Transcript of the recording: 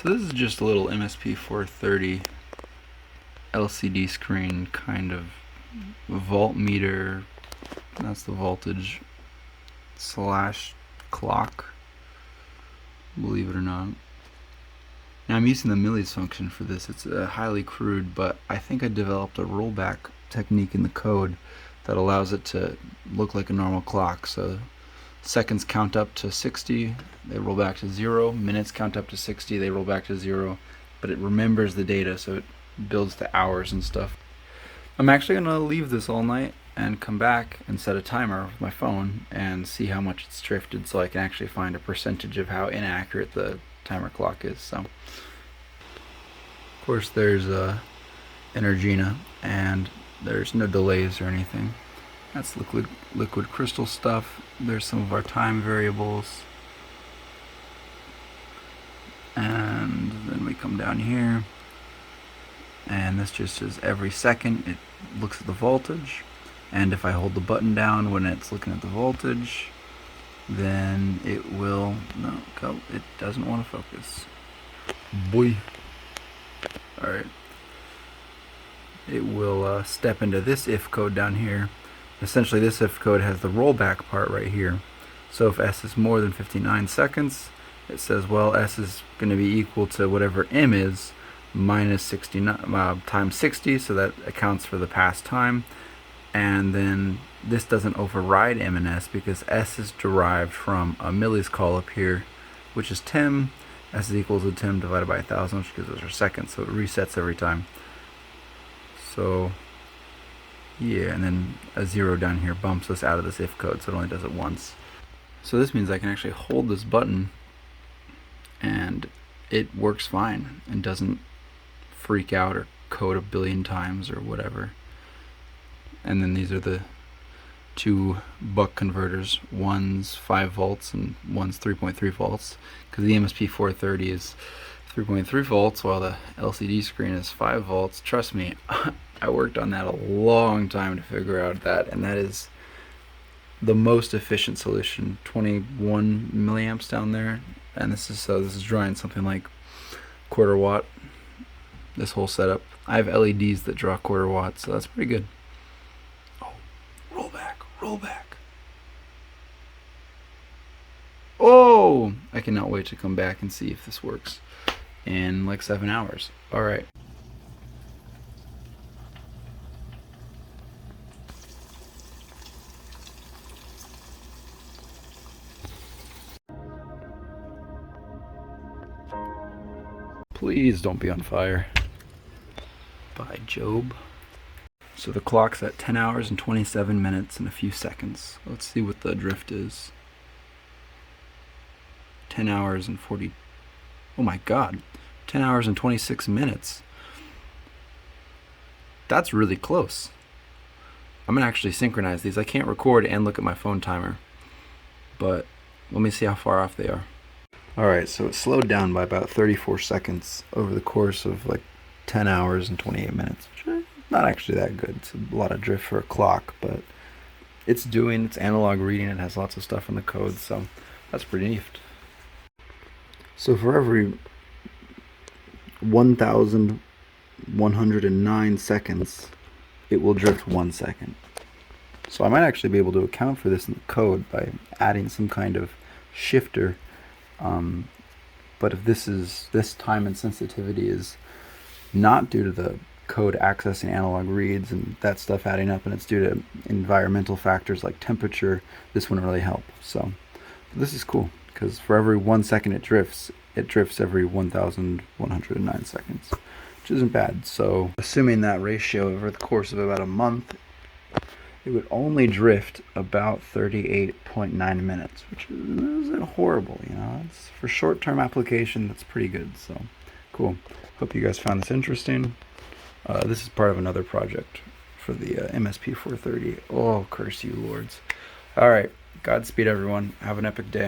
So this is just a little MSP430 LCD screen kind of voltmeter. That's the voltage / clock, believe it or not. Now I'm using the millis function for this. It's highly crude, but I think I developed a rollback technique in the code that allows it to look like a normal clock. So seconds count up to 60, they roll back to 0. Minutes count up to 60, they roll back to 0. But it remembers the data, so it builds the hours and stuff. I'm actually going to leave this all night and come back and set a timer with my phone and see how much it's drifted, so I can actually find a percentage of how inaccurate the timer clock is. So, of course, there's Energina, and there's no delays or anything. That's liquid crystal stuff. There's some of our time variables. And then we come down here, and this just is every second it looks at the voltage, and if I hold the button down when it's looking at the voltage, then it will, it doesn't want to focus. Boy. Alright. It will step into this if code down here. Essentially this if code has the rollback part right here. So if S is more than 59 seconds, it says, well, S is going to be equal to whatever M is minus 69 times 60, so that accounts for the past time. And then this doesn't override M and S because S is derived from a millis call up here, which is Tim. S is equal to Tim divided by 1,000, which gives us our seconds, so it resets every time. So yeah, and then a 0 down here bumps us out of this if code, so it only does it once. So this means I can actually hold this button and it works fine and doesn't freak out or code a billion times or whatever. And then these are the two buck converters. One's 5 volts and one's 3.3 volts, because the MSP430 is 3.3 volts while the LCD screen is 5 volts. Trust me, I worked on that a long time to figure out that, and that is the most efficient solution. 21 milliamps down there, and this is drawing something like 1/4 watt. This whole setup. I have LEDs that draw 1/4 watts, so that's pretty good. Oh, roll back, roll back. Oh, I cannot wait to come back and see if this works in like 7 hours. All right. Please don't be on fire. By Job. So the clock's at 10 hours and 27 minutes and a few seconds. Let's see what the drift is. 10 hours and 40. Oh my god. 10 hours and 26 minutes. That's really close. I'm gonna actually synchronize these. I can't record and look at my phone timer, but let me see how far off they are. Alright, so it slowed down by about 34 seconds over the course of like 10 hours and 28 minutes, which is not actually that good. It's a lot of drift for a clock, but it's doing its analog reading. It has lots of stuff in the code, so that's pretty neat. So for every 1,109 seconds, it will drift 1 second. So I might actually be able to account for this in the code by adding some kind of shifter. But if this time and sensitivity is not due to the code accessing analog reads and that stuff adding up, and it's due to environmental factors like temperature, this wouldn't really help. So this is cool, because for every 1 second it drifts every 1,109 seconds, which isn't bad. So assuming that ratio over the course of about a month, it would only drift about 38.9 minutes, which isn't horrible, you know. It's, for short-term application, that's pretty good. So cool. Hope you guys found this interesting. This is part of another project for the MSP430. Oh, curse you, lords. All right. Godspeed, everyone. Have an epic day.